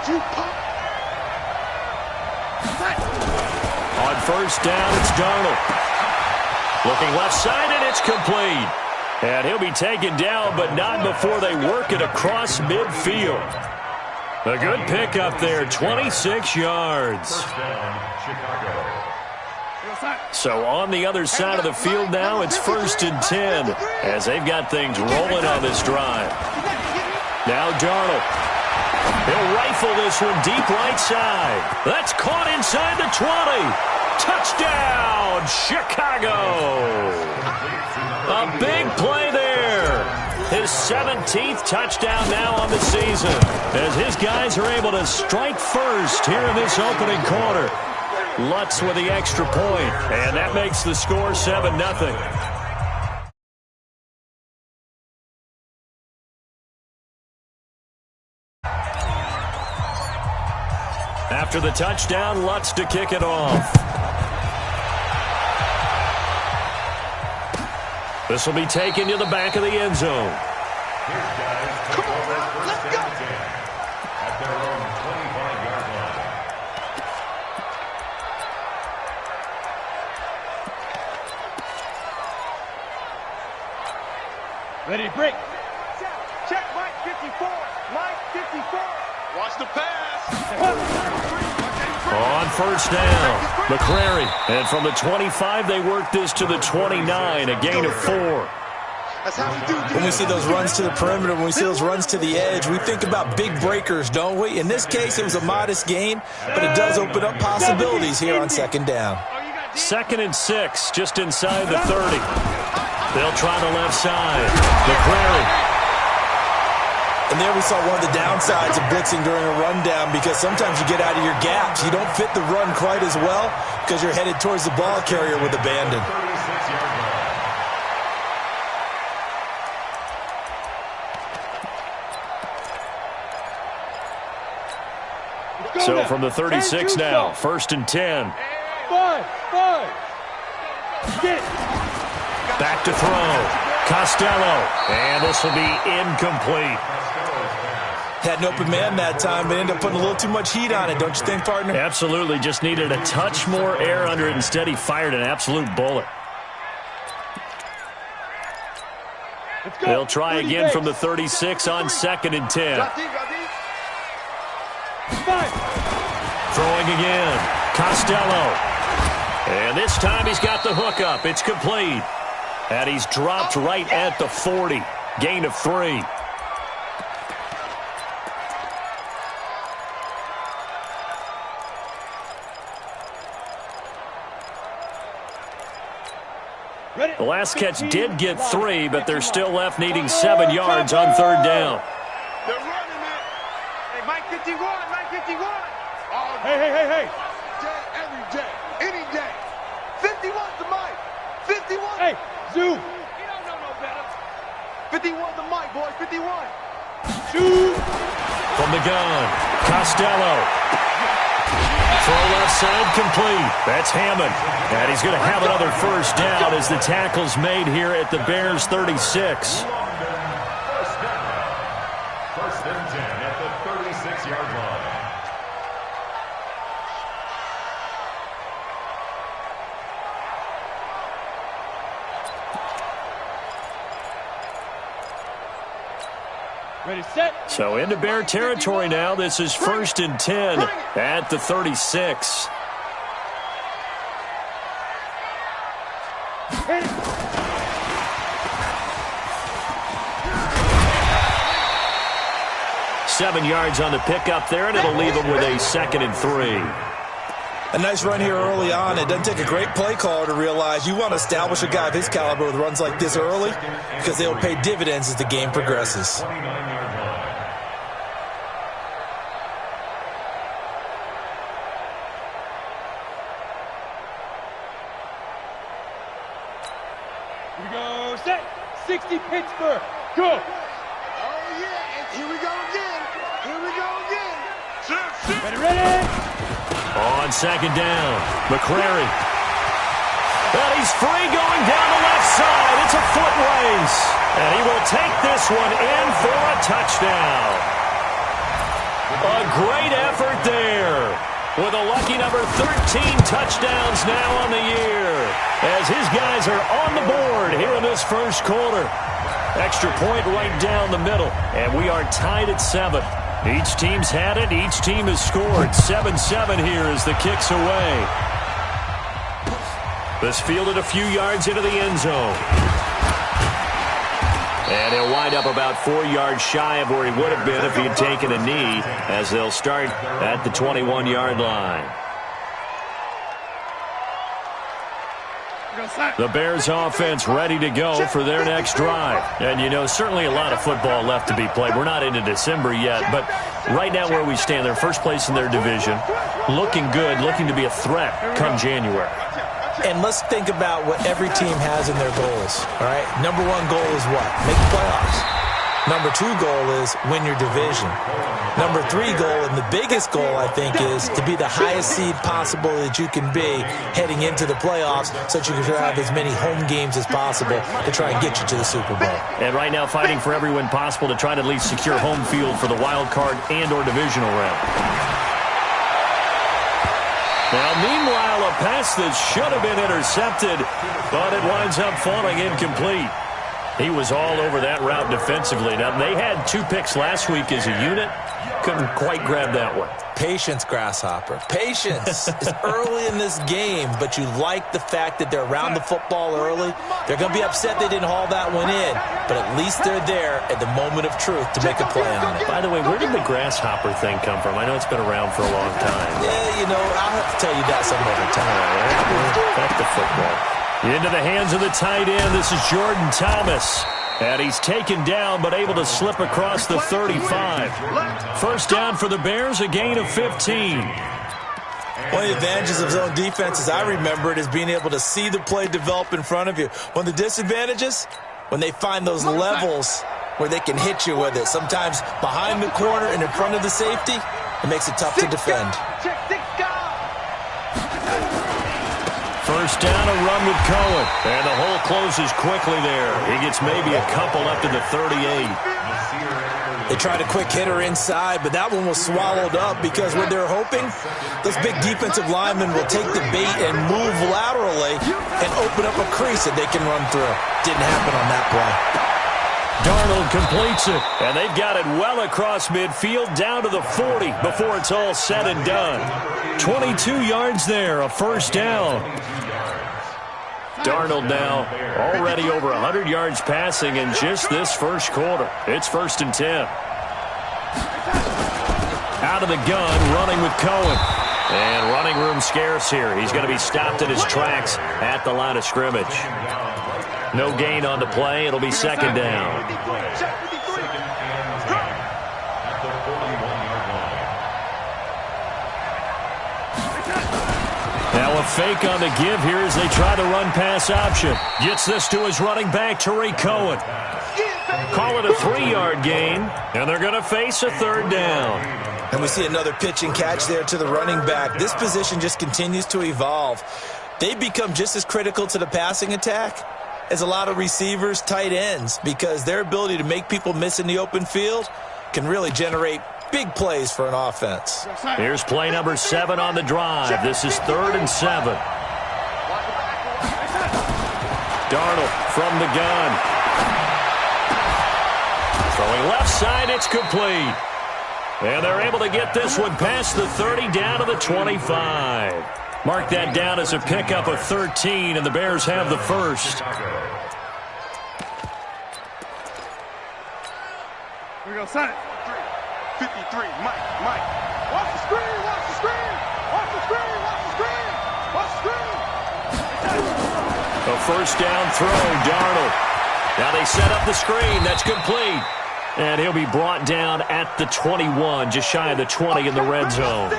On first down, it's Darnold. Looking left side, and it's complete. And he'll be taken down, but not before they work it across midfield. A good pickup there, 26 yards. So on the other side of the field now, it's 1st and 10 as they've got things rolling on this drive. Now Darnold. He'll rifle this one deep right side. That's caught inside the 20. Touchdown, Chicago. A big play there. His 17th touchdown now on the season as his guys are able to strike first here in this opening quarter. Lutz with the extra point, and that makes the score 7-0. After the touchdown, Lutz to kick it off. This will be taken to the back of the end zone. Come on, let's go. At their own 25-yard line. Ready to break. Check Mike 54. Mike 54. Watch the pass. On first down, McCrary. And from the 25, they work this to the 29, a gain of 4. When we see those runs to the perimeter, when we see those runs to the edge, we think about big breakers, don't we? In this case, it was a modest gain, but it does open up possibilities here on 2nd down. 2nd and 6, just inside the 30. They'll try the left side. McCrary. And there we saw one of the downsides of blitzing during a rundown, because sometimes you get out of your gaps. You don't fit the run quite as well because you're headed towards the ball carrier with abandon. So from the 36 now, 1st and 10. Five. Get it. Back to throw. Costello. And this will be incomplete. Had an open man that time, but ended up putting a little too much heat on it, don't you think, partner? Absolutely. Just needed a touch more air under it. Instead, he fired an absolute bullet. They'll try again from the 36 on 2nd and 10. Throwing again. Costello. And this time he's got the hook up. It's complete. And he's dropped right at the 40. Gain of 3. The last catch did get 3, but they're still left needing 7 yards on 3rd down. They're running it. Hey, Mike 51, Mike 51. Hey. Every day, any day. 51's the Mike. 51. Hey, Zoo. You don't know no better. 51's the Mike, boy. 51. Zoo. From the gun, Costello. Throw left side complete. That's Hammond. And he's going to have another 1st down as the tackle's made here at the Bears' 36. 1st down. 1st and 10 at the 36-yard line. Ready, set. So into Bear territory now. This is 1st and 10 at the 36. Seven yards on the pickup there, and it'll leave them with a 2nd and 3. A nice run here early on. It doesn't take a great play caller to realize you want to establish a guy of his caliber with runs like this early, because they'll pay dividends as the game progresses. 29-yard line. Here we go, set. 60 Pittsburgh. Go. Oh, yeah. And here we go again. Ready. On 2nd down, McCrary. And he's free going down the left side. It's a foot race. And he will take this one in for a touchdown. A great effort there. With a lucky number 13 touchdowns now on the year. As his guys are on the board here in this first quarter. Extra point right down the middle. And we are tied at 7. Each team's had it. Each team has scored. 7-7 here as the kick's away. This fielded a few yards into the end zone. And he'll wind up about 4 yards shy of where he would have been if he had taken a knee, as they'll start at the 21-yard line. The Bears offense ready to go for their next drive. And, you know, certainly a lot of football left to be played. We're not into December yet, but right now where we stand, they're first place in their division, looking good, looking to be a threat come January. And let's think about what every team has in their goals, all right? Number 1 goal is what? Make the playoffs. Number 2 goal is win your division. Number 3 goal, and the biggest goal, I think, is to be the highest seed possible that you can be heading into the playoffs so that you can have as many home games as possible to try and get you to the Super Bowl. And right now fighting for every win possible to try to at least secure home field for the wild card and or divisional round. Now, meanwhile, a pass that should have been intercepted, but it winds up falling incomplete. He was all over that route defensively. Now, they had 2 picks last week as a unit. Couldn't quite grab that one. Patience, Grasshopper. Patience. It's early in this game, but you like the fact that they're around the football early. They're going to be upset they didn't haul that one in, but at least they're there at the moment of truth to make a play on it. By the way, where did the Grasshopper thing come from? I know it's been around for a long time. Yeah, you know, I'll have to tell you that some other time. Back to football. Into the hands of the tight end. This is Jordan Thomas. And he's taken down, but able to slip across the 35. First down for the Bears, a gain of 15. One of the advantages of zone defense, as I remember it, is being able to see the play develop in front of you. One of the disadvantages, when they find those levels where they can hit you with it, sometimes behind the corner and in front of the safety, it makes it tough to defend. First down, a run with Cohen. And the hole closes quickly there. He gets maybe a couple up to the 38. They tried a quick hitter inside, but that one was swallowed up because what they're hoping, those big defensive linemen will take the bait and move laterally and open up a crease that they can run through. Didn't happen on that play. Darnold completes it, and they've got it well across midfield down to the 40 before it's all said and done. 22 yards there, a first down. Darnold now already over 100 yards passing in just this first quarter. It's 1st and 10. Out of the gun, running with Cohen. And running room scarce here. He's going to be stopped in his tracks at the line of scrimmage. No gain on the play. It'll be 2nd down. Now a fake on the give here as they try the run-pass option. Gets this to his running back, Tariq Cohen. Call it a 3-yard gain, and they're going to face a 3rd down. And we see another pitch and catch there to the running back. This position just continues to evolve. They become just as critical to the passing attack as a lot of receivers, tight ends, because their ability to make people miss in the open field can really generate big plays for an offense. Here's play number 7 on the drive. This is 3rd and 7. Darnold from the gun. Throwing left side, it's complete. And they're able to get this one past the 30 down to the 25. Mark that down as a pickup of 13, and the Bears have the first. Here we go, son. 53, Mike. Watch the screen, watch the screen. Watch the screen, watch the screen. Watch the screen. A first down throw, Darnold. Now they set up the screen. That's complete. And he'll be brought down at the 21, just shy of the 20 in the red zone.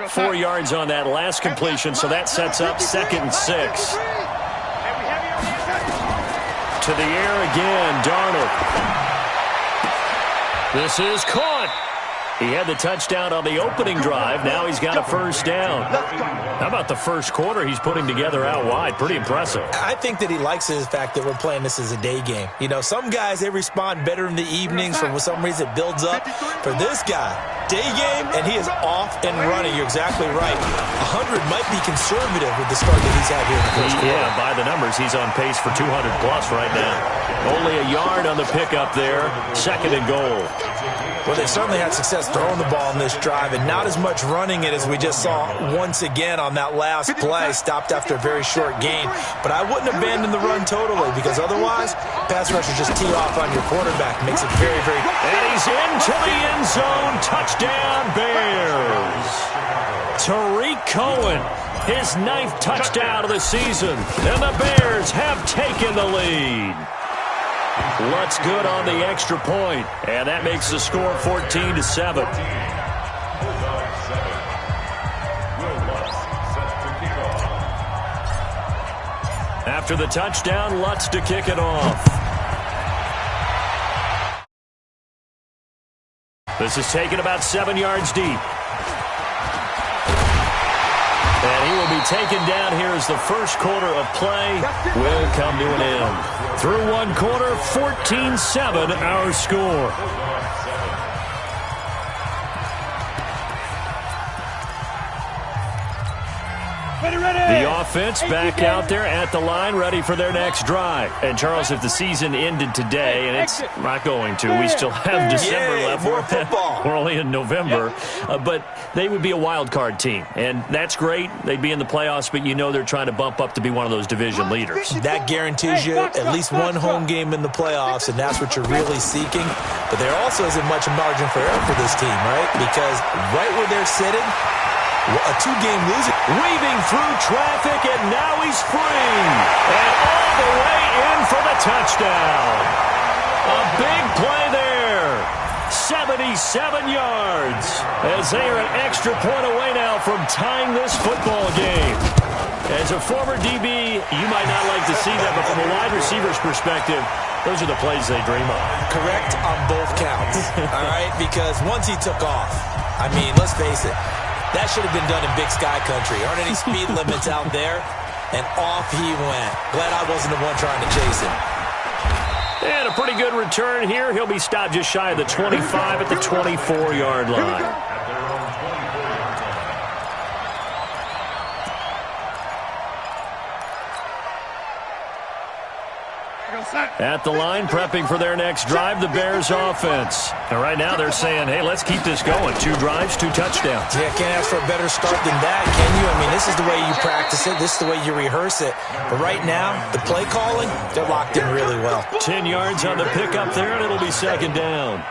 Four yards on that last completion, so that sets up 2nd and 6. To the air again, Darnold. This is caught. He had the touchdown on the opening drive. Now he's got a first down. How about the first quarter he's putting together out wide? Pretty impressive. I think that he likes the fact that we're playing this as a day game. You know, some guys, they respond better in the evenings. For some reason, it builds up. For this guy, day game, and he is off and running. You're exactly right. 100 might be conservative with the start that he's had here in the first quarter. Yeah, by the numbers, he's on pace for 200-plus right now. Only a yard on the pickup there. Second and goal. Well, they certainly had success throwing the ball in this drive, and not as much running it as we just saw once again on that last play, stopped after a very short gain. But I wouldn't abandon the run totally, because otherwise, pass rushers just tee off on your quarterback. Makes it very, very... And he's into the end zone. Touchdown, Bears. Tariq Cohen, his 9th touchdown of the season. And the Bears have taken the lead. Lutz good on the extra point, and that makes the score 14-7. After the touchdown, Lutz to kick it off. This is taken about 7 yards deep. And he will be taken down here as the first quarter of play will come to an end. Through one quarter, 14-7 our score. The offense back out there at the line, ready for their next drive. And, Charles, if the season ended today, and it's not going to, we still have December left. More football. We're only in November. But they would be a wild card team, and that's great. They'd be in the playoffs, but you know they're trying to bump up to be one of those division leaders. That guarantees you at least one home game in the playoffs, and that's what you're really seeking. But there also isn't much margin for error for this team, right? Because right where they're sitting, a 2-game losing. Weaving through traffic, and now he's free. And all the way in for the touchdown. A big play there. 77 yards. As they are an extra point away now from tying this football game. As a former DB, you might not like to see that, but from a wide receiver's perspective, those are the plays they dream of. Correct on both counts, all right? Because once he took off, I mean, let's face it, that should have been done in Big Sky Country. Aren't any speed limits out there? And off he went. Glad I wasn't the one trying to chase him. And a pretty good return here. He'll be stopped just shy of the 25 at the 24-yard line. At the line, prepping for their next drive, the Bears offense. And right now they're saying, hey, let's keep this going. 2 drives, 2 touchdowns. Yeah, can't ask for a better start than that, can you? I mean, this is the way you practice it. This is the way you rehearse it. But right now, the play calling, they're locked in really well. 10 yards on the pickup there, and it'll be second down.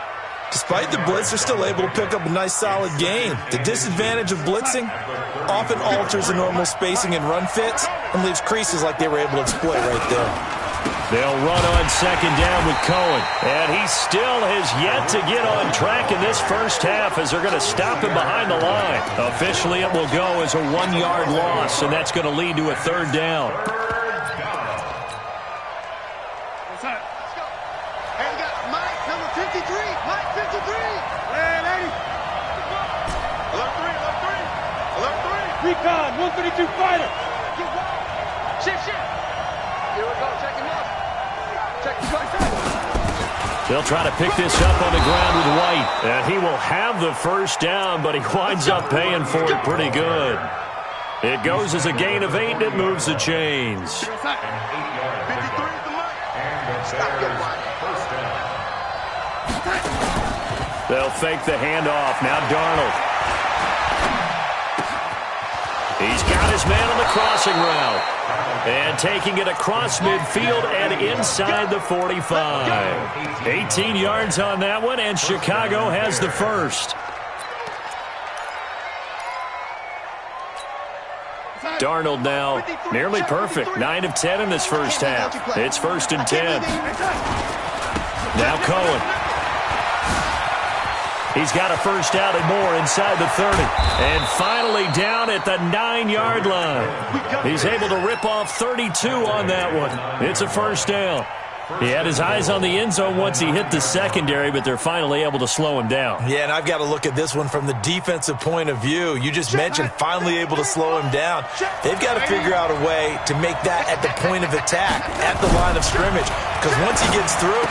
Despite the blitz, they're still able to pick up a nice, solid gain. The disadvantage of blitzing often alters the normal spacing and run fits and leaves creases like they were able to exploit right there. They'll run on second down with Cohen. And he still has yet to get on track in this first half as they're going to stop him behind the line. Officially, it will go as a 1-yard loss, and that's going to lead to a third down. Hey, we got Mike, number 53. Mike, 53. Hey, lady. Alert 3, alert 3. Alert 3. Recon, 132 fighter. Shift. Here we go, check him up. They'll try to pick this up on the ground with White. And he will have the first down, but he winds up paying for it pretty good. It goes as a gain of 8, and it moves the chains. They'll fake the handoff. Now Darnold. He's got his man on the crossing route. And taking it across midfield and inside the 45. 18 yards on that one, and Chicago has the first. Darnold now nearly perfect. 9 of 10 in this first half. It's 1st and 10. Now Cohen. He's got a first down and more inside the 30. And finally down at the 9-yard line. He's able to rip off 32 on that one. It's a first down. He had his eyes on the end zone once he hit the secondary, but they're finally able to slow him down. Yeah, and I've got to look at this one from the defensive point of view. You just mentioned finally able to slow him down. They've got to figure out a way to make that at the point of attack, at the line of scrimmage, because once he gets through,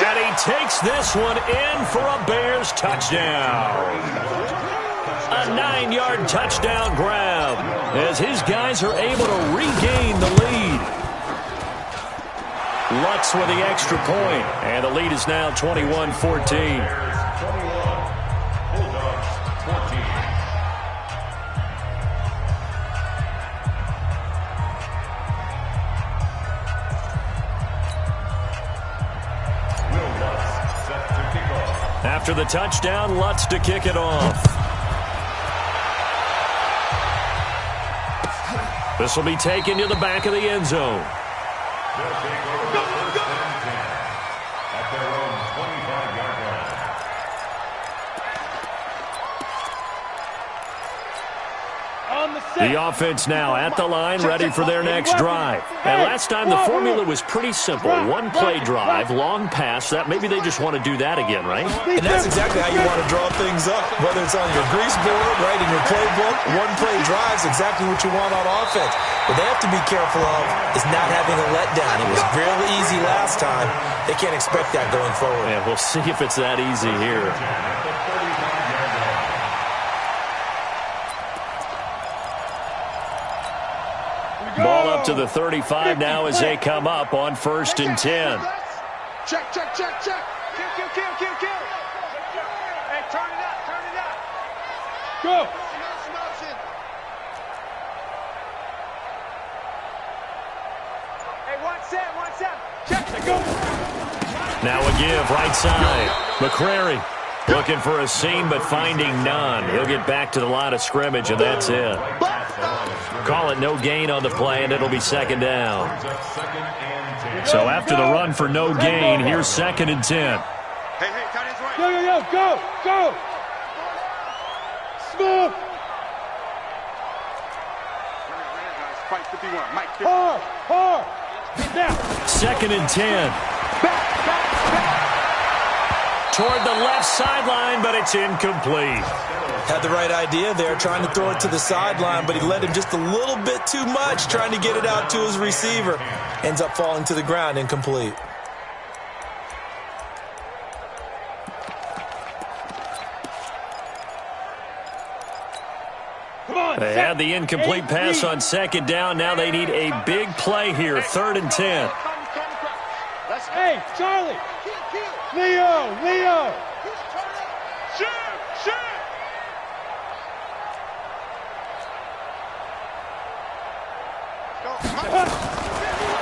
and he takes this one in for a Bears touchdown. A 9-yard touchdown grab as his guys are able to regain the lead. Lutz with the extra point, and the lead is now 21-14. After the touchdown, Lutz to kick it off. This will be taken to the back of the end zone. The offense now at the line, ready for their next drive. And last time the formula was pretty simple. One play drive, long pass. That maybe they just want to do that again, right? And that's exactly how you want to draw things up. Whether it's on your grease board, right, in your playbook, one play drive is exactly what you want on offense. What they have to be careful of is not having a letdown. It was real easy last time. They can't expect that going forward. Yeah, we'll see if it's that easy here. Ball up to the 35 now as they come up on 1st and 10. Check, check, check, check. Kill. Hey, turn it up. Go. Hey, one set. Check, go. Now a give, right side. McCrary looking for a seam, but finding none. He'll get back to the line of scrimmage, and that's it. Call it no gain on the play, and it'll be 2nd down. So after the run for no gain, here's 2nd and 10. Hey, tight end's right. Go. Smooth. Fight 51. Mike 50. Hard. Now. 2nd and 10. Toward the left sideline, but it's incomplete. Had the right idea there, trying to throw it to the sideline, but he led him just a little bit too much, trying to get it out to his receiver. Ends up falling to the ground, incomplete. They had the incomplete pass on 2nd down. Now they need a big play here, 3rd and 10. Hey, Charlie. Leo. Shoot.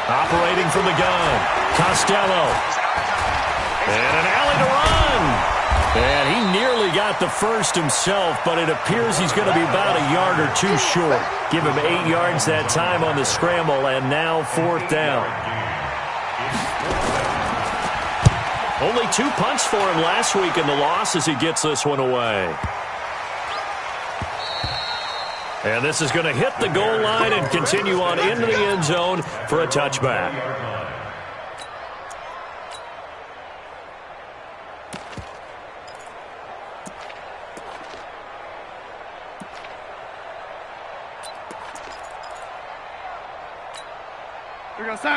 Operating from the gun, Costello. And an alley to run. And he nearly got the first himself, but it appears he's going to be about a yard or two short. Give him 8 yards that time on the scramble, and now 4th down. Only 2 punts for him last week in the loss as he gets this one away. And this is going to hit the goal line and continue on into the end zone for a touchback.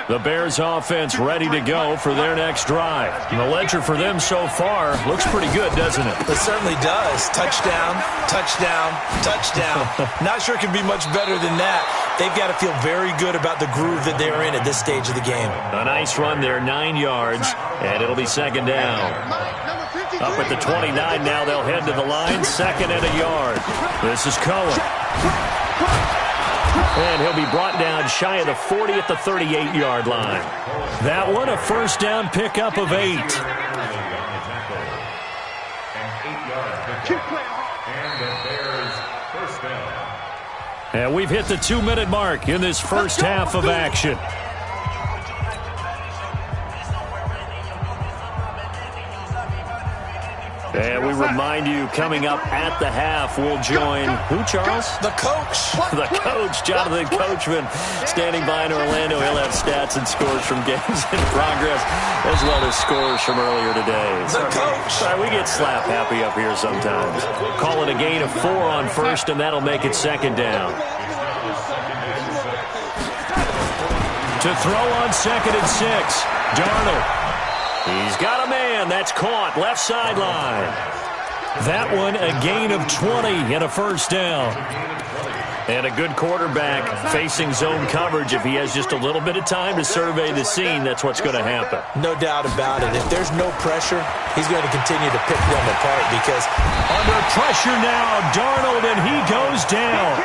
The Bears offense ready to go for their next drive. And the ledger for them so far looks pretty good, doesn't it? It certainly does. Touchdown. Not sure it can be much better than that. They've got to feel very good about the groove that they're in at this stage of the game. A nice run there, 9 yards, and it'll be 2nd down. Up at the 29 now, they'll head to the line, 2nd and a yard. This is Cohen. And he'll be brought down shy of the 40 at the 38-yard line. That one, a 1st down pickup of 8. And we've hit the 2-minute mark in this first half of action. And we remind you, coming up at the half, we'll join who, Charles? The coach. The coach, Jonathan Coachman, standing by in Orlando. He'll have stats and scores from games in progress, as well as scores from earlier today. The coach. Sorry, we get slap happy up here sometimes. Call it a gain of 4 on first, and that'll make it second down. To throw on second and 6, Darnold. He's got a man. That's caught. Left sideline. That one a gain of 20 and a first down. And a good quarterback facing zone coverage. If he has just a little bit of time to survey the scene, that's what's going to happen. No doubt about it. If there's no pressure, he's going to continue to pick them apart because under pressure now, Darnold, and he goes down.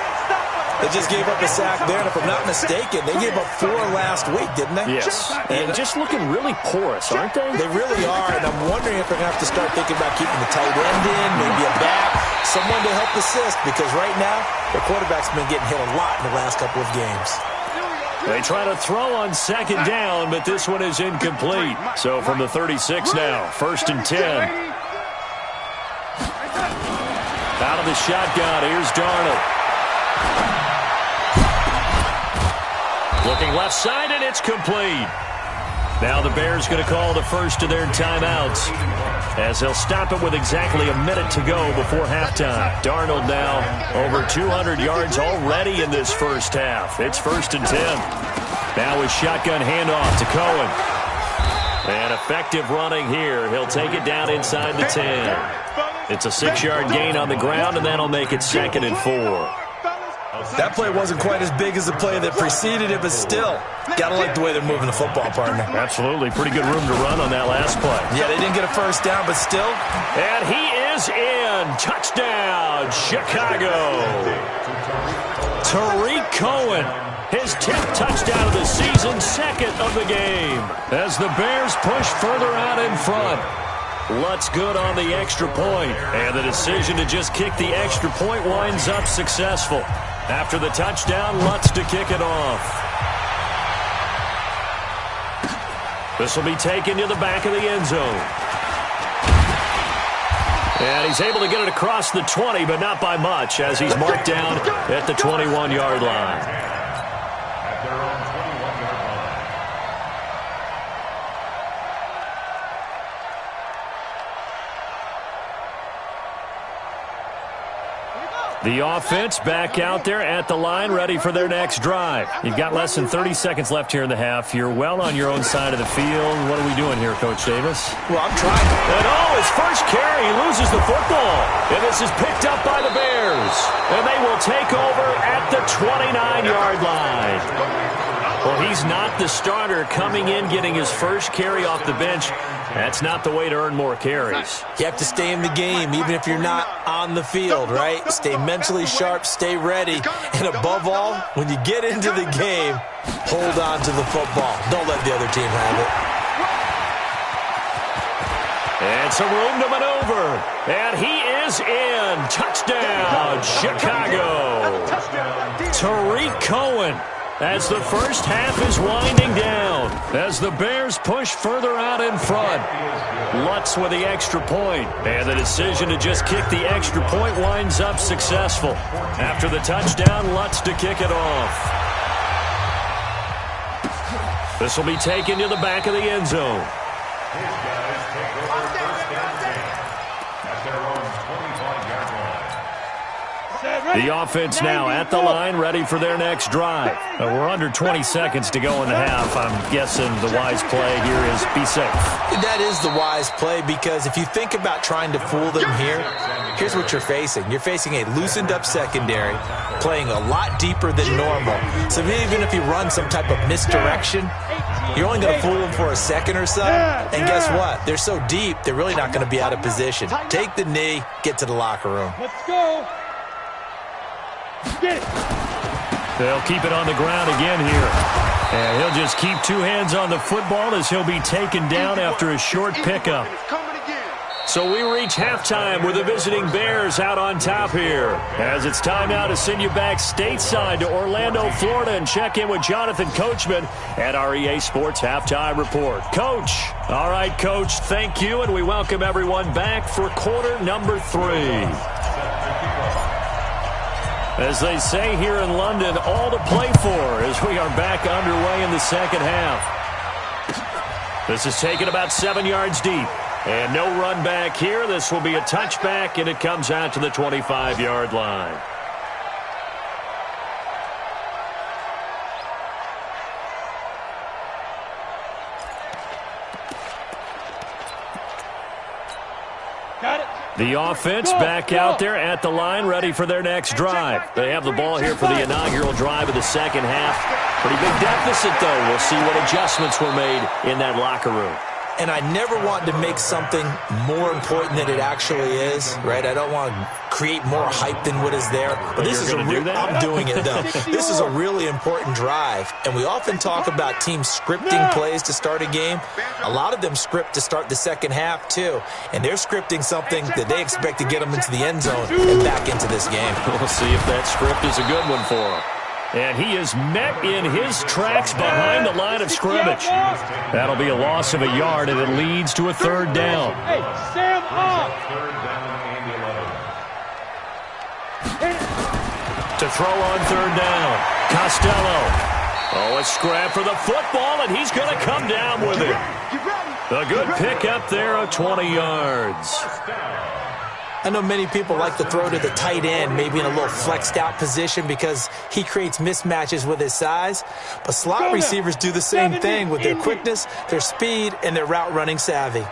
They just gave up a sack there, and if I'm not mistaken, they gave up 4 last week, didn't they? Yes, and just looking really porous, aren't they? They really are, and I'm wondering if they're going to have to start thinking about keeping the tight end in, maybe a back, someone to help assist, because right now, their quarterback's been getting hit a lot in the last couple of games. They try to throw on second down, but this one is incomplete. So from the 36 now, first and 10. Out of the shotgun, here's Darnold. Looking left side, and it's complete. Now the Bears going to call the first of their timeouts as they'll stop it with exactly a minute to go before halftime. Darnold now over 200 yards already in this first half. It's first and 10. Now with shotgun handoff to Cohen. And effective running here. He'll take it down inside the 10. It's a 6-yard gain on the ground, and that'll make it second and 4. That play wasn't quite as big as the play that preceded it, but still, gotta like the way they're moving the football, partner. Absolutely. Pretty good room to run on that last play. Yeah, they didn't get a first down, but still. And he is in. Touchdown, Chicago. Tariq Cohen, his 10th touchdown of the season, second of the game. As the Bears push further out in front. Lutz good on the extra point, and the decision to just kick the extra point winds up successful. After the touchdown, Lutz to kick it off. This will be taken to the back of the end zone. And he's able to get it across the 20, but not by much, as he's marked down at the 21-yard line. The offense back out there at the line, ready for their next drive. You've got less than 30 seconds left here in the half. You're well on your own side of the field. What are we doing here, Coach Davis? Well, I'm trying. And his first carry, he loses the football. And this is picked up by the Bears. And they will take over at the 29-yard line. Well, he's not the starter coming in, getting his first carry off the bench. That's not the way to earn more carries. You have to stay in the game, even if you're not on the field, right? Stay mentally sharp, stay ready, and above all, when you get into the game, hold on to the football. Don't let the other team have it. And some room to maneuver. And he is in. Touchdown, Chicago. Tariq Cohen. As the first half is winding down, as the Bears push further out in front. Lutz with the extra point, and the decision to just kick the extra point winds up successful. After the touchdown, Lutz to kick it off. This will be taken to the back of the end zone. The offense now at the line, ready for their next drive. We're under 20 seconds to go in the half. I'm guessing the wise play here is be safe. That is the wise play, because if you think about trying to fool them here, here's what you're facing. You're facing a loosened up secondary, playing a lot deeper than normal. So even if you run some type of misdirection, you're only going to fool them for a second or so. And guess what? They're so deep, they're really not going to be out of position. Take the knee, get to the locker room. Let's go. They'll keep it on the ground again here. And he'll just keep two hands on the football as he'll be taken down after a short pickup. So we reach halftime with the visiting Bears out on top here. As it's time now to send you back stateside to Orlando, Florida, and check in with Jonathan Coachman at our EA Sports Halftime Report. Coach. All right, Coach, thank you, and we welcome everyone back for quarter number 3. As they say here in London, all to play for as we are back underway in the second half. This is taken about 7 yards deep. And no run back here. This will be a touchback, and it comes out to the 25-yard line. Got it. The offense back out there at the line, ready for their next drive. They have the ball here for the inaugural drive of the second half. Pretty big deficit, though. We'll see what adjustments were made in that locker room. And I never want to make something more important than it actually is, right? I don't want to create more hype than what is there. But this is I'm doing it, though. This is a really important drive. And we often talk about teams scripting plays to start a game. A lot of them script to start the second half, too. And they're scripting something that they expect to get them into the end zone and back into this game. We'll see if that script is a good one for them. And he is met in his tracks behind the line of scrimmage. That'll be a loss of a yard, and it leads to a third down. Hey, Sam on. To throw on third down, Costello. Oh, a scrap for the football, and he's going to come down with it. A good pickup there of 20 yards. I know many people like to throw to the tight end, maybe in a little flexed out position because he creates mismatches with his size. But slot receivers do the same thing with their quickness, their speed, and their route running savvy.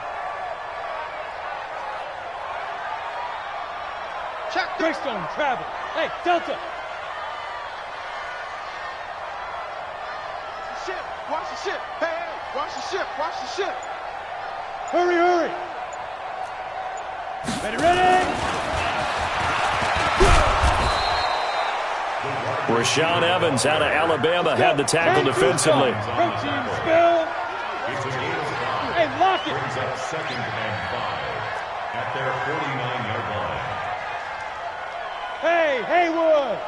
Check Greystone, travel. Hey, Delta. Watch the ship. Hey, watch the ship. Watch the ship. Hurry, hurry. Ready. Rashaan Evans out of Alabama had the tackle defensively. Protein spill. Hey, lock it. Brings up 2nd and 5 at their 49-yard line. Hey, Haywood.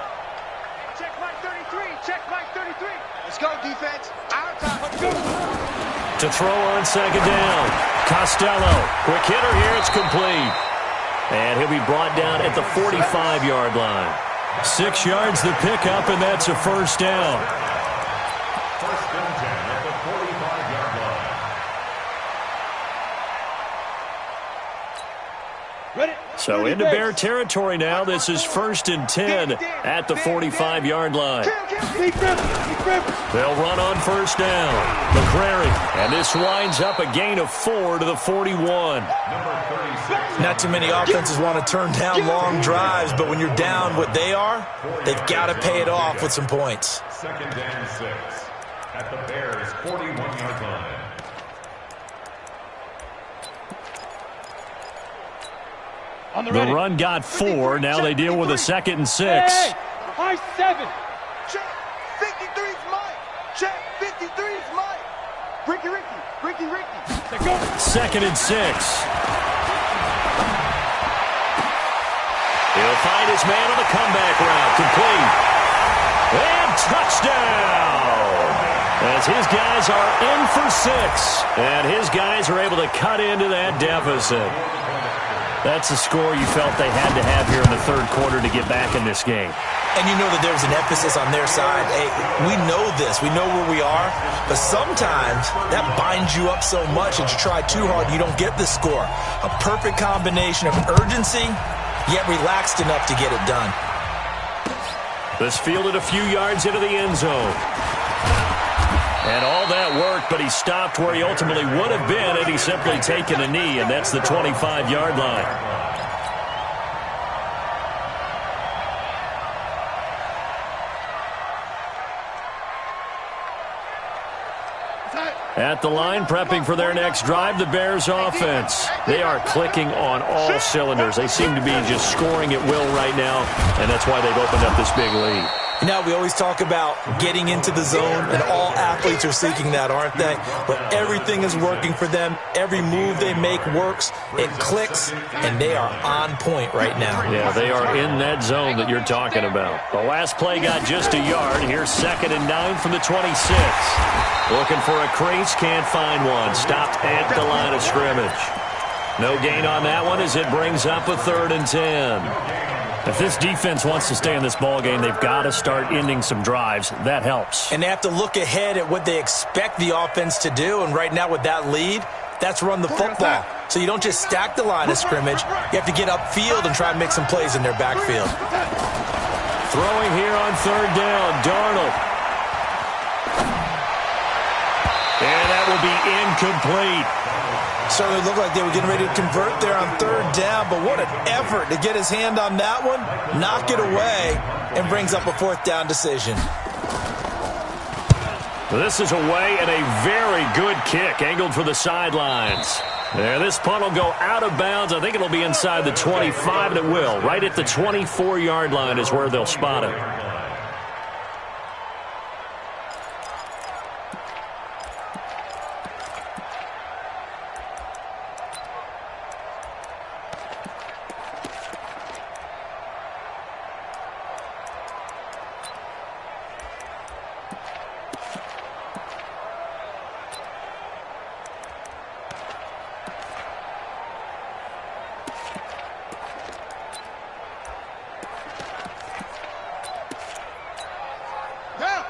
Check Mike 33. Check Mike 33. Let's go, defense. Our time. Let's go. To throw on second down, Costello. Quick hitter here. It's complete. And he'll be brought down at the 45-yard line. 6 yards the pickup, and that's a first down. First and 10 at the 45-yard line. Ready. So into Bear territory now. This is 1st and 10 at the 45-yard line. They'll run on first down. McCrary. And this winds up a gain of 4 to the 41. Not too many offenses want to turn down long drives, but when you're down what they are, they've got to pay it off with some points. 2nd and 6 at the Bears' 41-yard line. The run got 4. Now they deal with a 2nd and 6. Hey, high 7. Check. 53's Mike. Check. 53's Mike. Ricky. 2nd and 6. He'll find his man on the comeback route. Complete. And touchdown. As his guys are in for 6. And his guys are able to cut into that deficit. That's the score you felt they had to have here in the third quarter to get back in this game. And you know that there's an emphasis on their side. Hey, we know this. We know where we are. But sometimes that binds you up so much that you try too hard and you don't get the score. A perfect combination of urgency, yet relaxed enough to get it done. This fielded a few yards into the end zone. And all that worked, but he stopped where he ultimately would have been had he simply taken a knee, and that's the 25-yard line. At the line, prepping for their next drive, the Bears offense. They are clicking on all cylinders. They seem to be just scoring at will right now, and that's why they've opened up this big lead. You know, we always talk about getting into the zone, and all athletes are seeking that, aren't they? But everything is working for them. Every move they make works. It clicks, and they are on point right now. Yeah, they are in that zone that you're talking about. The last play got just a yard. Here's 2nd and 9 from the 26. Looking for a crease, can't find one. Stopped at the line of scrimmage. No gain on that one as it brings up a 3rd and 10. If this defense wants to stay in this ballgame, they've got to start ending some drives. That helps. And they have to look ahead at what they expect the offense to do. And right now with that lead, that's run the football. So you don't just stack the line of scrimmage. You have to get upfield and try and make some plays in their backfield. Throwing here on 3rd down, Darnold. And that will be incomplete. Certainly looked like they were getting ready to convert there on 3rd down, but what an effort to get his hand on that one, knock it away, and brings up a 4th down decision. This is away and a very good kick, angled for the sidelines. There, this punt will go out of bounds. I think it'll be inside the 25, and it will. Right at the 24-yard line is where they'll spot it.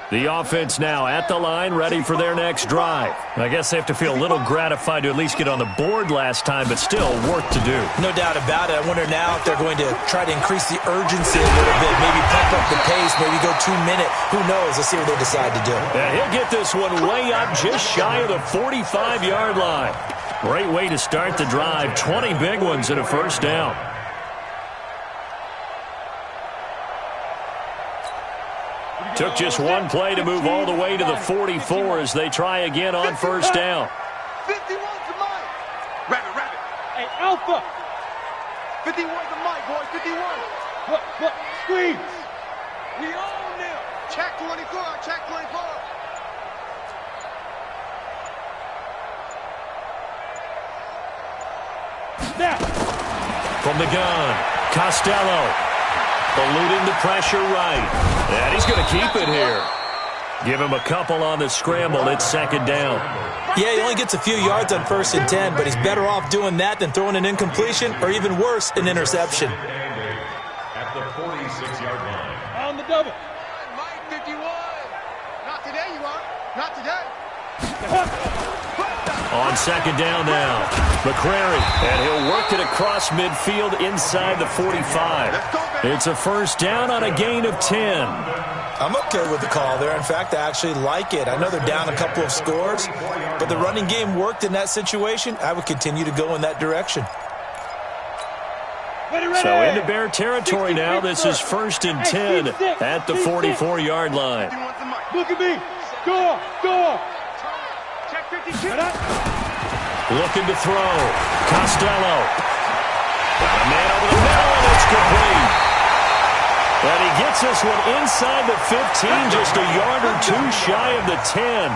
The offense now at the line, ready for their next drive. I guess they have to feel a little gratified to at least get on the board last time, but still work to do. No doubt about it. I wonder now if they're going to try to increase the urgency a little bit, maybe pump up the pace, maybe go 2-minute. Who knows? Let's see what they decide to do. And he'll get this one way up just shy of the 45-yard line. Great way to start the drive. 20 big ones and a 1st down. Took just one play to move all the way to the 44 as they try again on 1st down. 51 to Mike. Rabbit. Hey, Alpha. 51 to Mike, boy. 51. Look, squeeze. We own them. Check 24. Check 24. Snap. From the gun, Costello. Eluding the pressure right. And he's going to keep it here. Give him a couple on the scramble. It's 2nd down. Yeah, he only gets a few yards on 1st and 10, but he's better off doing that than throwing an incompletion or even worse, an interception. At the 46-yard line. On the double. Mike 51. Not today, you are. Not today. On 2nd down now, McCrary, and he'll work it across midfield inside the 45. It's a 1st down on a gain of 10. I'm okay with the call there. In fact, I actually like it. I know they're down a couple of scores, but the running game worked in that situation. I would continue to go in that direction. So into Bear territory now. This is 1st and 10 at the 44-yard line. Look at me. Go. Check 52. Looking to throw. Costello. Got a man over the middle, and it's complete. And he gets this one inside the 15, just a yard or two shy of the 10.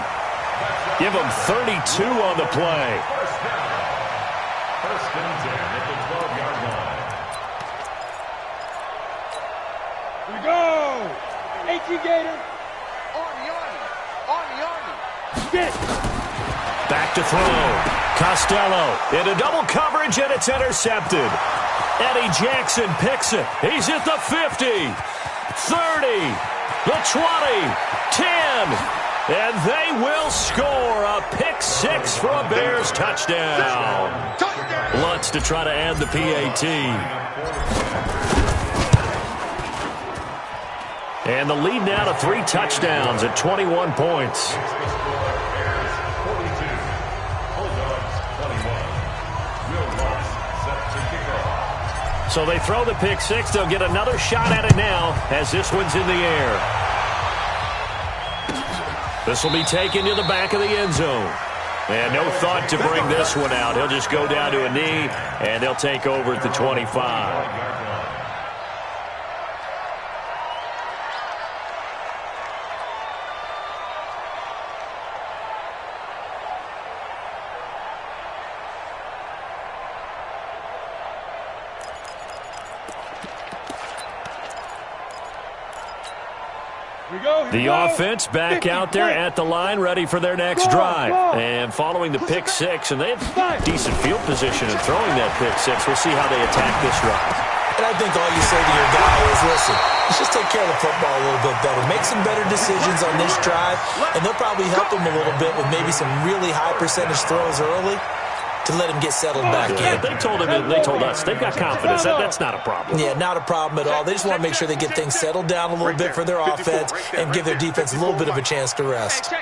Give him 32 on the play. 1st and 10 at the 12-yard line. Here we go. 18 Gator. Arnie. Get it. Back to throw. Costello into double coverage, and it's intercepted. Eddie Jackson picks it. He's at the 50, 30, the 20, 10, and they will score a pick 6 for a Bears touchdown. Lutz to try to add the PAT. And the lead now to 3 touchdowns at 21 points. So they throw the pick 6. They'll get another shot at it now as this one's in the air. This will be taken to the back of the end zone. And no thought to bring this one out. He'll just go down to a knee, and they'll take over at the 25. The offense back out there at the line, ready for their next drive. And following the pick six, and they have decent field position in throwing that pick six. We'll see how they attack this drive. And I think all you say to your guy is, listen, let's just take care of the football a little bit better. Make some better decisions on this drive, and they'll probably help him a little bit with maybe some really high percentage throws early to let him get settled back in. They told us they've got confidence. That's not a problem. Yeah, not a problem at all. They just want to make sure they get things settled down a little bit for their offense and give their defense a little bit of a chance to rest.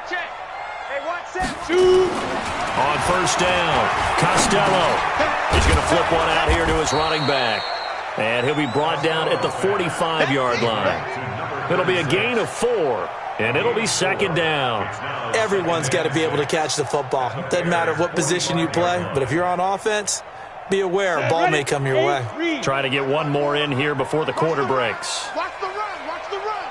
On first down, Costello. He's going to flip one out here to his running back. And he'll be brought down at the 45-yard line. It'll be a gain of 4, and it'll be second down. Everyone's got to be able to catch the football. Doesn't matter what position you play, but if you're on offense, be aware a ball may come your way. Trying to get one more in here before the quarter breaks. Watch the run. Watch the run.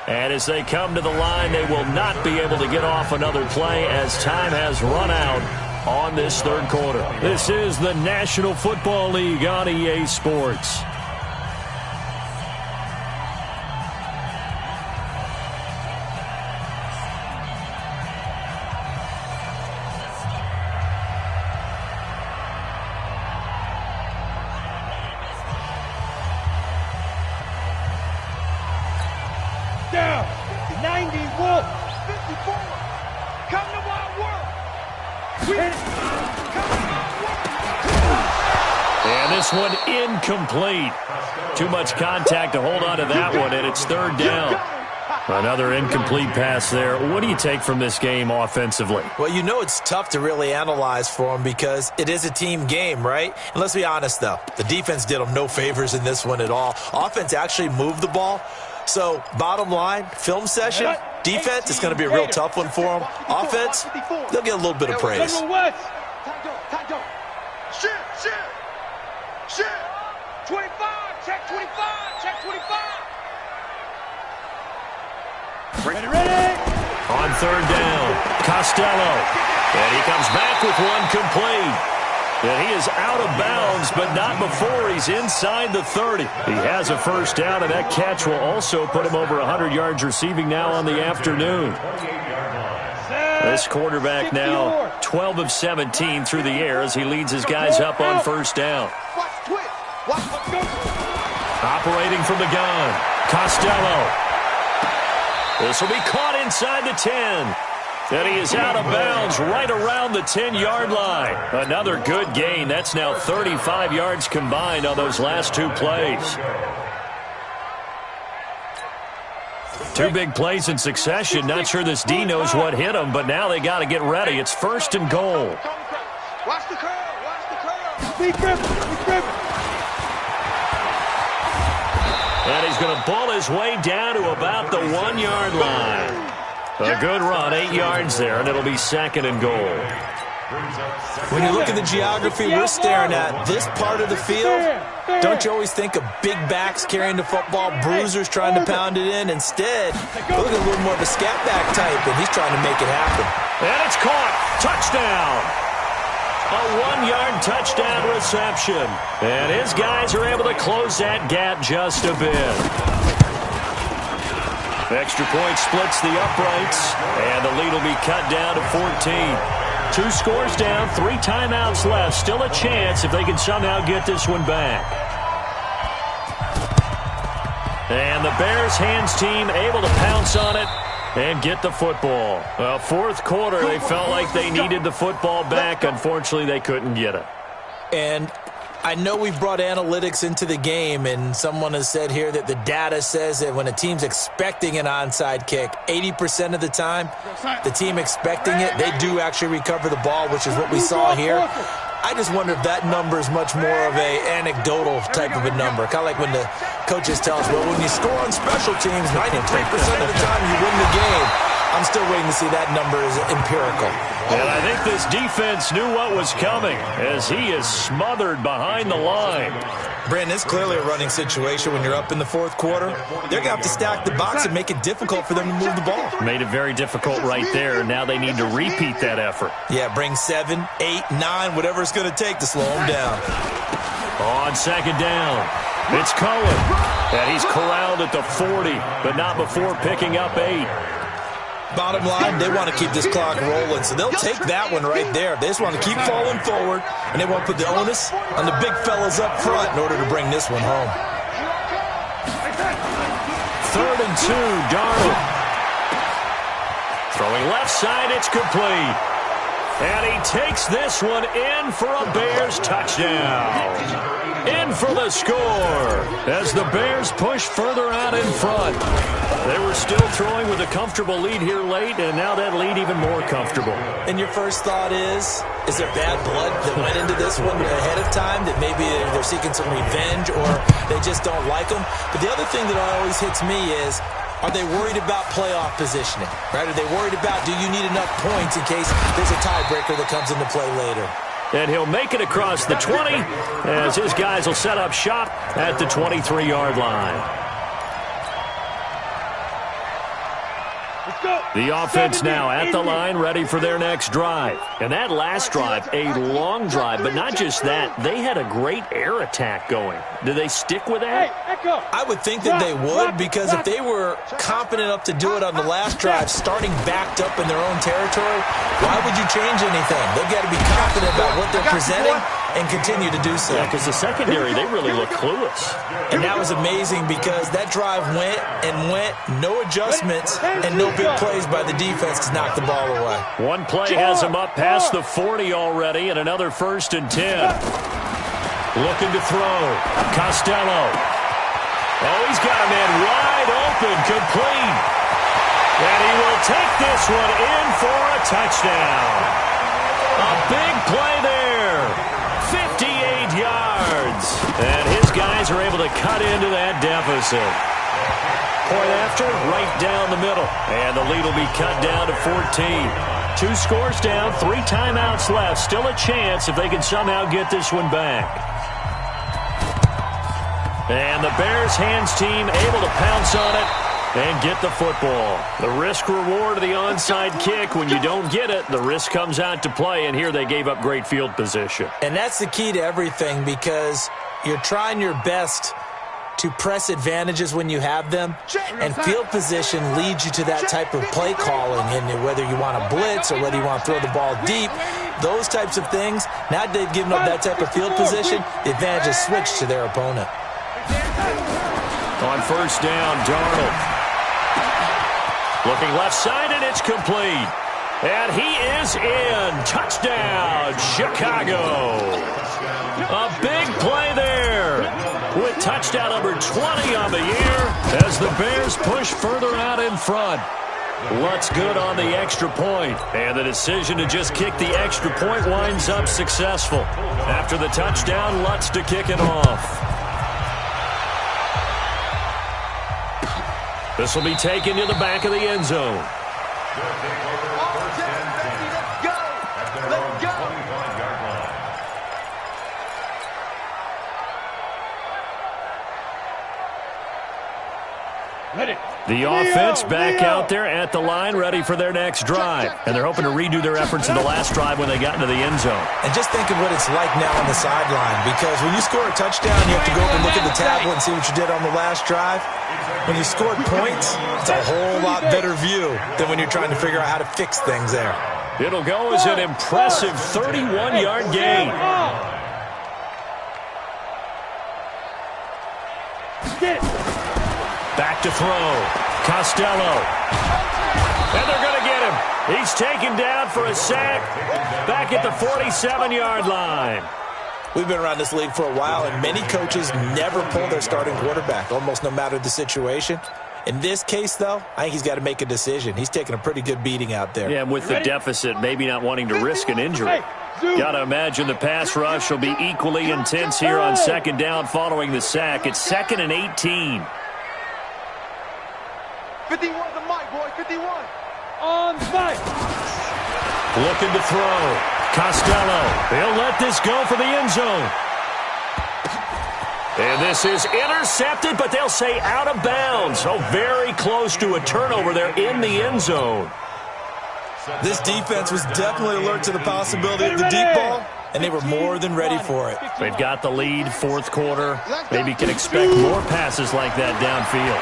And as they come to the line, they will not be able to get off another play as time has run out on this third quarter. This is the National Football League on EA Sports. Down. 91. 54. Come to Wild World. And this one incomplete. Too much contact to hold on to that one, and it's third down. Another incomplete pass there. What do you take from this game offensively? Well, you know it's tough to really analyze for them because it is a team game, right? And let's be honest, though. The defense did them no favors in this one at all. Offense actually moved the ball. So, bottom line, film session, defense is going to be a real tough one for them. Offense, they'll get a little bit of praise. Shit. 25. Check 25. Check 25. Ready. On third down, Costello. And he comes back with one complete. And he is out of bounds, but not before he's inside the 30. He has a first down, and that catch will also put him over 100 yards receiving now on the afternoon. This quarterback now 12 of 17 through the air as he leads his guys up on first down. Operating from the gun, Costello. This will be caught inside the 10. And he is out of bounds right around the 10-yard line. Another good gain. That's now 35 yards combined on those last two plays. Two big plays in succession. Not sure this D knows what hit him, but now they got to get ready. It's first and goal. Watch the curl. Watch the curl. Be gripping. And he's going to bull his way down to about the 1-yard line. A good run, 8 yards there, and it'll be second and goal. When you look at the geography we're staring at, this part of the field, don't you always think of big backs carrying the football, bruisers trying to pound it in? Instead, look at a little more of a scat back type, and he's trying to make it happen. And it's caught. Touchdown. A 1-yard touchdown reception. And his guys are able to close that gap just a bit. Extra point splits the uprights, and the lead will be cut down to 14. 2 scores down, 3 timeouts left. Still a chance if they can somehow get this one back. And the Bears hands team able to pounce on it and get the football. Well, fourth quarter, they felt like they needed the football back. Unfortunately, they couldn't get it. And I know we've brought analytics into the game, and someone has said here that the data says that when a team's expecting an onside kick, 80% of the time, the team expecting it, they do actually recover the ball, which is what we saw here. I just wonder if that number is much more of a anecdotal type of a number. Kind of like when the coaches tell us, well, when you score on special teams, 93% of the time you win the game. I'm still waiting to see that number is empirical. And I think this defense knew what was coming as he is smothered behind the line. Brandon, it's clearly a running situation when you're up in the fourth quarter. They're going to have to stack the box and make it difficult for them to move the ball. Made it very difficult right there. Now they need to repeat that effort. Yeah, bring 7, 8, 9, whatever it's going to take to slow them down. On second down, It's Cohen. And he's corralled at the 40, but not before picking up 8. Bottom line, they want to keep this clock rolling, so they'll take that one right there. They just want to keep falling forward, and they want to put the onus on the big fellas up front in order to bring this one home. 3rd and 2, Darnold. Throwing left side, it's complete. And he takes this one in for a Bears touchdown. In for the score as the Bears push further out in front. They were still throwing with a comfortable lead here late, and now that lead even more comfortable. And your first thought is there bad blood that went into this one ahead of time, that maybe they're seeking some revenge or they just don't like them? But the other thing that always hits me is, are they worried about playoff positioning? Right? Are they worried about, do you need enough points in case there's a tiebreaker that comes into play later? And he'll make it across the 20 as his guys will set up shop at the 23-yard line. The offense now at the line, ready for their next drive. And that last drive, a long drive, but not just that. They had a great air attack going. Do they stick with that? I would think that they would, because if they were confident enough to do it on the last drive, starting backed up in their own territory, why would you change anything? They've got to be confident about what they're presenting and continue to do so. Yeah, because the secondary, they really look clueless. And that was amazing because that drive went and went, no adjustments, and no big plays by the defense to knock the ball away. One play has him up past the 40 already, and another 1st and 10. Looking to throw. Costello. Oh, he's got a man wide open, complete. And he will take this one in for a touchdown. A big play there. 58 yards. And his guys are able to cut into that deficit. Point after, right down the middle. And the lead will be cut down to 14. 2 scores down, 3 timeouts left. Still a chance if they can somehow get this one back. And the Bears hands team able to pounce on it and get the football. The risk-reward of the onside kick, when you don't get it, the risk comes out to play, and here they gave up great field position. And that's the key to everything, because you're trying your best to press advantages when you have them, and field position leads you to that type of play calling, and whether you want to blitz or whether you want to throw the ball deep, those types of things. Now they've given up that type of field position, the advantage is switched to their opponent. On 1st down, Darnold. Looking left side, and it's complete. And he is in. Touchdown, Chicago. A big play there with touchdown number 20 on the year as the Bears push further out in front. Lutz good on the extra point, and the decision to just kick the extra point winds up successful. After the touchdown, Lutz to kick it off. This will be taken to the back of the end zone. The offense back out there at the line, ready for their next drive. And they're hoping to redo their efforts in the last drive when they got into the end zone. And just think of what it's like now on the sideline, because when you score a touchdown, you have to go up and look at the tablet and see what you did on the last drive. When you scored points, it's a whole lot better view than when you're trying to figure out how to fix things there. It'll go as an impressive 31-yard gain. Back to throw. Costello. And they're going to get him. He's taken down for a sack back at the 47-yard line. We've been around this league for a while, and many coaches never pull their starting quarterback, almost no matter the situation. In this case, though, I think he's got to make a decision. He's taking a pretty good beating out there. Yeah, with the deficit, maybe not wanting to risk an injury. Got to imagine the pass rush will be equally intense here on 2nd down following the sack. It's 2nd and 18. 51 the mic, boy, 51. On mic. Looking to throw. Costello. He'll let this go for the end zone. And this is intercepted, but they'll say out of bounds. So very close to a turnover there in the end zone. This defense was definitely alert to the possibility of the deep ball, and they were more than ready for it. They've got the lead, fourth quarter. Maybe can expect more passes like that downfield.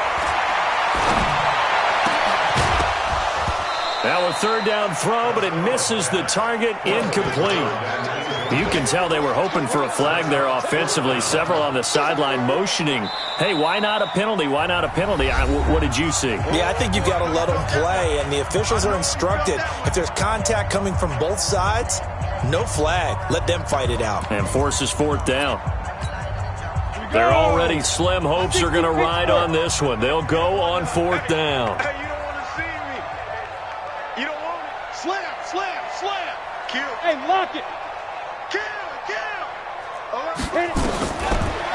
Now a third down throw, but it misses the target, incomplete. You can tell they were hoping for a flag there offensively. Several on the sideline motioning, hey, why not a penalty? Why not a penalty? What did you see? Yeah, I think you've got to let them play, and the officials are instructed. If there's contact coming from both sides, no flag. Let them fight it out. And forces fourth down. They're already slim hopes are going to ride on this one. They'll go on fourth down. Hey, you don't want to see me. You don't want it. Slam, slam, slam. Kill. Hey, lock it. Kill.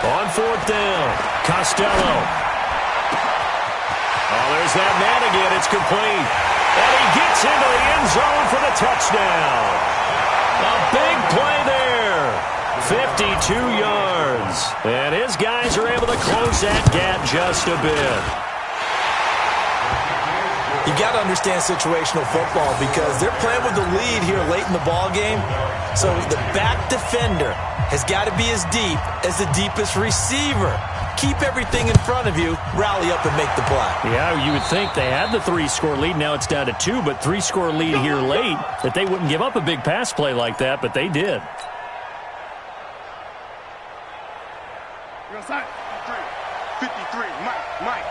On fourth down, Costello. Oh, there's that man again. It's complete. And he gets into the end zone for the touchdown. A big play there. 52 yards. And his guys are able to close that gap just a bit. You got to understand situational football because they're playing with the lead here late in the ball game. So the back defender has got to be as deep as the deepest receiver. Keep everything in front of you, rally up and make the play. Yeah, you would think they had the 3-score lead. Now it's down to 2, but 3-score lead here late, that they wouldn't give up a big pass play like that, but they did. You're outside. 53, Mike.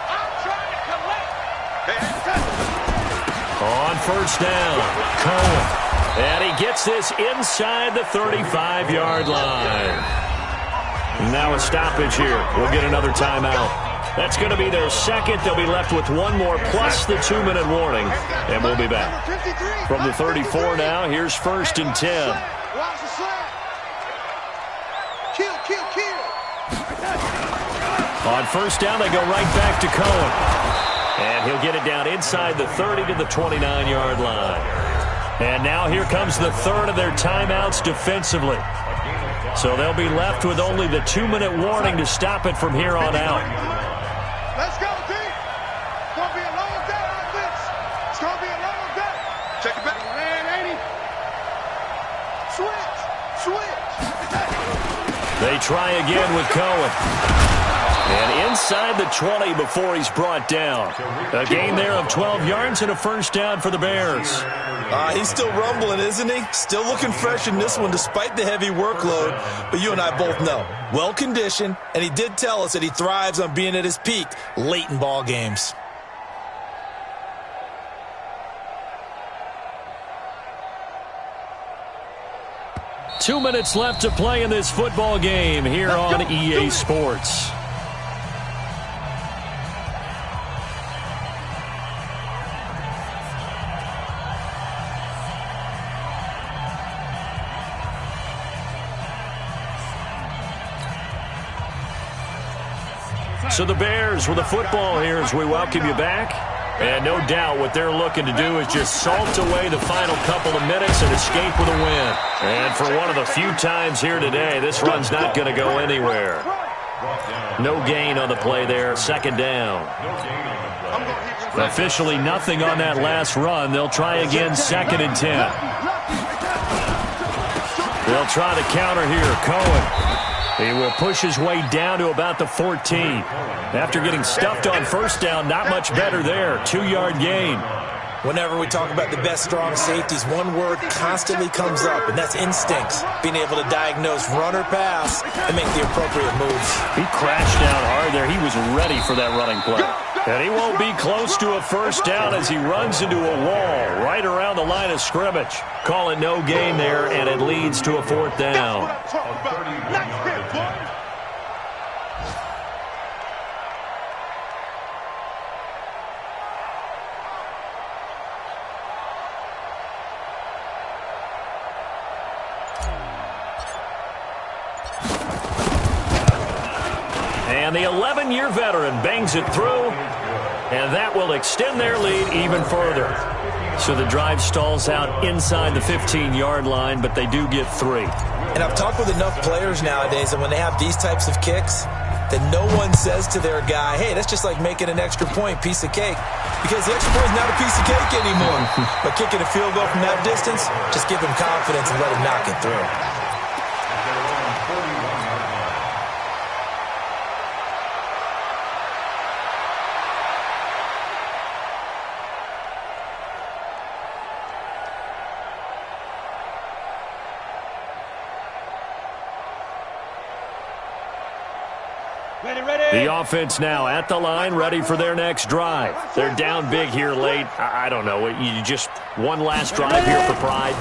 I'm trying to collect. On first down, Cohen. And he gets this inside the 35-yard line. Now a stoppage here. We'll get another timeout. That's going to be their second. They'll be left with one more plus the 2-minute warning. And we'll be back. From the 34 now, here's first and 10. Watch the slap. Kill. On first down, they go right back to Cohen. And he'll get it down inside the 30 to the 29-yard line. And now here comes the third of their timeouts defensively. So they'll be left with only the 2-minute warning to stop it from here on out. Let's go, D. It's going to be a long day on this. It's going to be a long day. Check it back. Man, 80. Switch. They try again with Cohen. And inside the 20 before he's brought down. A gain there of 12 yards and a first down for the Bears. He's still rumbling, isn't he? Still looking fresh in this one despite the heavy workload. But you and I both know, well-conditioned, and he did tell us that he thrives on being at his peak late in ball games. Two minutes left to play in this football game here on EA Sports. So the Bears with the football here as we welcome you back. And no doubt what they're looking to do is just salt away the final couple of minutes and escape with a win. And for one of the few times here today, this run's not going to go anywhere. No gain on the play there, second down. Officially nothing on that last run. They'll try again, second and 10. They'll try to counter here, Cohen. He will push his way down to about the 14. After getting stuffed on first down, not much better there. 2-yard gain. Whenever we talk about the best strong safeties, one word constantly comes up, and that's instincts. Being able to diagnose run or pass and make the appropriate moves. He crashed down hard there. He was ready for that running play. And he won't be close to a first down as he runs into a wall right around the line of scrimmage. Call it no gain there, and it leads to a fourth down. And the 11-year veteran bangs it through, and that will extend their lead even further. So the drive stalls out inside the 15-yard line, but they do get 3. And I've talked with enough players nowadays, and when they have these types of kicks, that no one says to their guy, hey, that's just like making an extra point, piece of cake. Because the extra point is not a piece of cake anymore. But kicking a field goal from that distance, just give him confidence and let him knock it through. The offense now at the line, ready for their next drive. They're down big here late. I don't know. You just one last drive here for pride.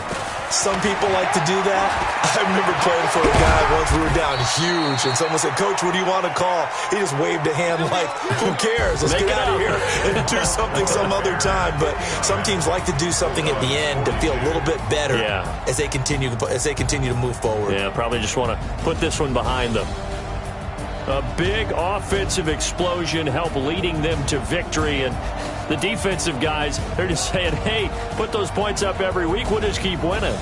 Some people like to do that. I remember playing for a guy once. We were down huge, and someone said, Coach, what do you want to call? He just waved a hand like, who cares? Let's get out of here and do something some other time. But some teams like to do something at the end to feel a little bit better as they continue to move forward. Yeah, probably just want to put this one behind them. A big offensive explosion helped leading them to victory. And the defensive guys, they're just saying, hey, put those points up every week. We'll just keep winning.